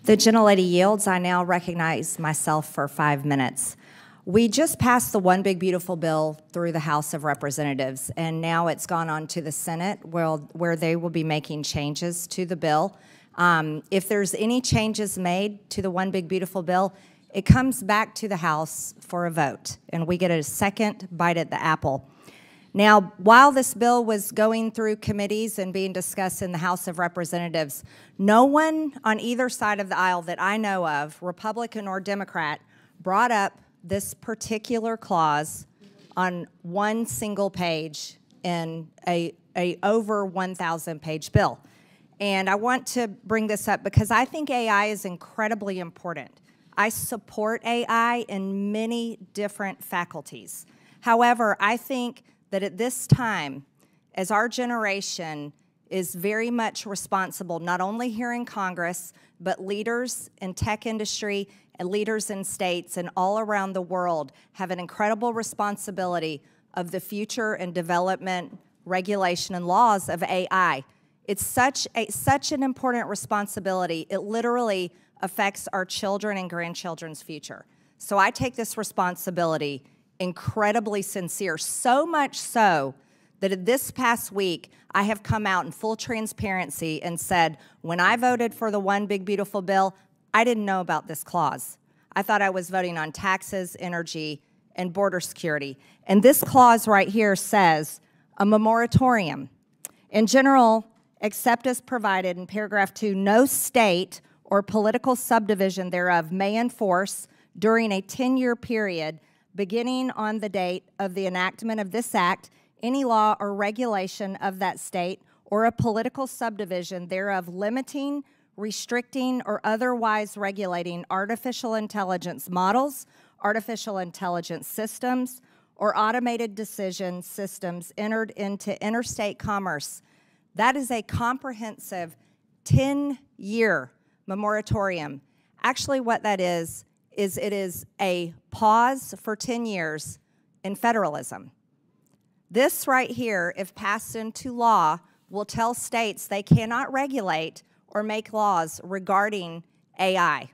The gentlelady yields. I now recognize myself for 5 minutes. We just passed the One Big Beautiful Bill through the House of Representatives, and now it's gone on to the Senate, where they will be making changes to the bill. If there's any changes made to the One Big Beautiful Bill, it comes back to the House for a vote, and we get a second bite at the apple. Now, while this bill was going through committees and being discussed in the House of Representatives, no one on either side of the aisle that I know of, Republican or Democrat, brought up this particular clause on one single page in a over 1,000-page bill. And I want to bring this up because I think AI is incredibly important. I support AI in many different faculties. However, I think that at this time, as our generation is very much responsible, not only here in Congress, but leaders in tech industry and leaders in states and all around the world have an incredible responsibility of the future and development, regulation, and laws of AI. It's such an important responsibility. It literally affects our children and grandchildren's future. So I take this responsibility incredibly sincere, so much so that this past week I have come out in full transparency and said, when I voted for the One Big Beautiful Bill, I didn't know about this clause. I thought I was voting on taxes, energy, and border security. And this clause right here says a moratorium. In general, except as provided in paragraph 2, no state or political subdivision thereof may enforce during a 10-year period beginning on the date of the enactment of this act, any law or regulation of that state or a political subdivision thereof limiting, restricting, or otherwise regulating artificial intelligence models, artificial intelligence systems, or automated decision systems entered into interstate commerce. That is a comprehensive 10-year moratorium. Actually, what that is it is a pause for 10 years in federalism. This right here, if passed into law, will tell states they cannot regulate or make laws regarding AI.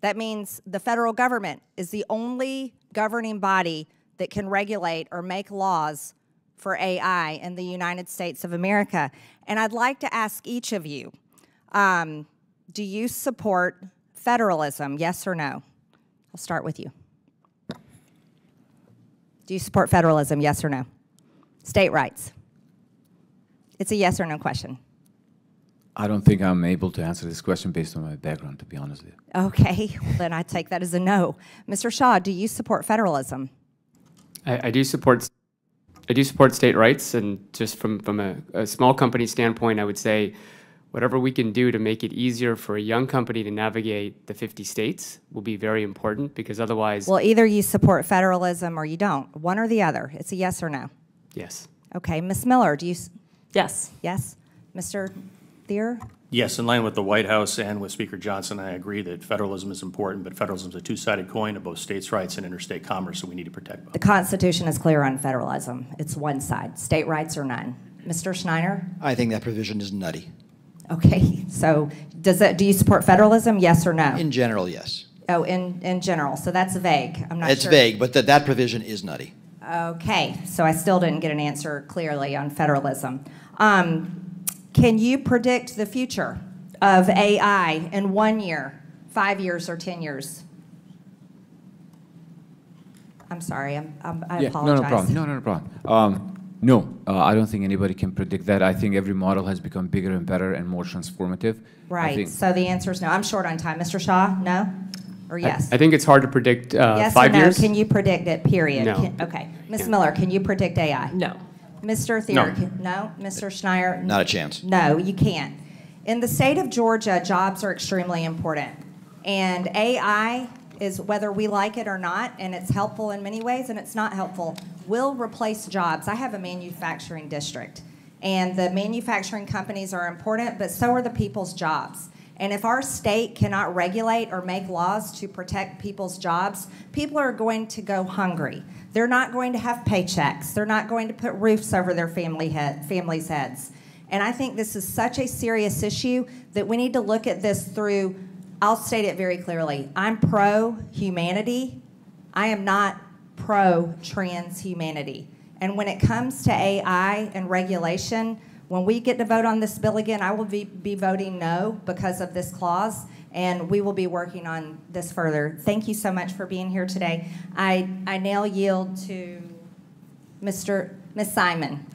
That means the federal government is the only governing body that can regulate or make laws for AI in the United States of America. And I'd like to ask each of you, do you support federalism, yes or no? I'll start with you. Do you support federalism, yes or no? State rights. It's a yes or no question. I don't think I'm able to answer this question based on my background, to be honest with you. Okay, well, then I take that as a no. Mr. Shaw, do you support federalism? I do support state rights, and just from a small company standpoint, I would say whatever we can do to make it easier for a young company to navigate the 50 states will be very important, because otherwise... Well, either you support federalism or you don't. One or the other. It's a yes or no. Yes. Okay, Ms. Miller, do you... Yes. Yes? Mr. Thier? Yes, in line with the White House and with Speaker Johnson, I agree that federalism is important, but federalism is a two-sided coin of both states' rights and interstate commerce, so we need to protect both. The Constitution is clear on federalism. It's one side, state rights or none. Mr. Schneider? I think that provision is nutty. Okay, so do you support federalism, yes or no? In general, yes. Oh, in general, so that's vague. I'm not It's sure. vague, but that provision is nutty. Okay, so I still didn't get an answer clearly on federalism. Can you predict the future of AI in 1 year, 5 years, or 10 years? I'm sorry, I apologize. No problem. No, I don't think anybody can predict that. I think every model has become bigger and better and more transformative. Right, so the answer is no. I'm short on time. Mr. Shaw, no? Or yes? I think it's hard to predict yes 5 or no? years. Can you predict it, period? No. Okay. Ms. Miller, can you predict AI? No. Mr. Thier? No. Mr. Schneider? Not a chance. No, you can't. In the state of Georgia, jobs are extremely important. And AI is, whether we like it or not, and it's helpful in many ways and it's not helpful, will replace jobs. I have a manufacturing district, and the manufacturing companies are important, but so are the people's jobs. And if our state cannot regulate or make laws to protect people's jobs, people are going to go hungry. They're not going to have paychecks. They're not going to put roofs over their families' heads. And I think this is such a serious issue that we need to look at this through I'll state it very clearly. I'm pro-humanity. I am not pro-transhumanity. And when it comes to AI and regulation, when we get to vote on this bill again, I will be voting no because of this clause, and we will be working on this further. Thank you so much for being here today. I now yield to Ms. Simon.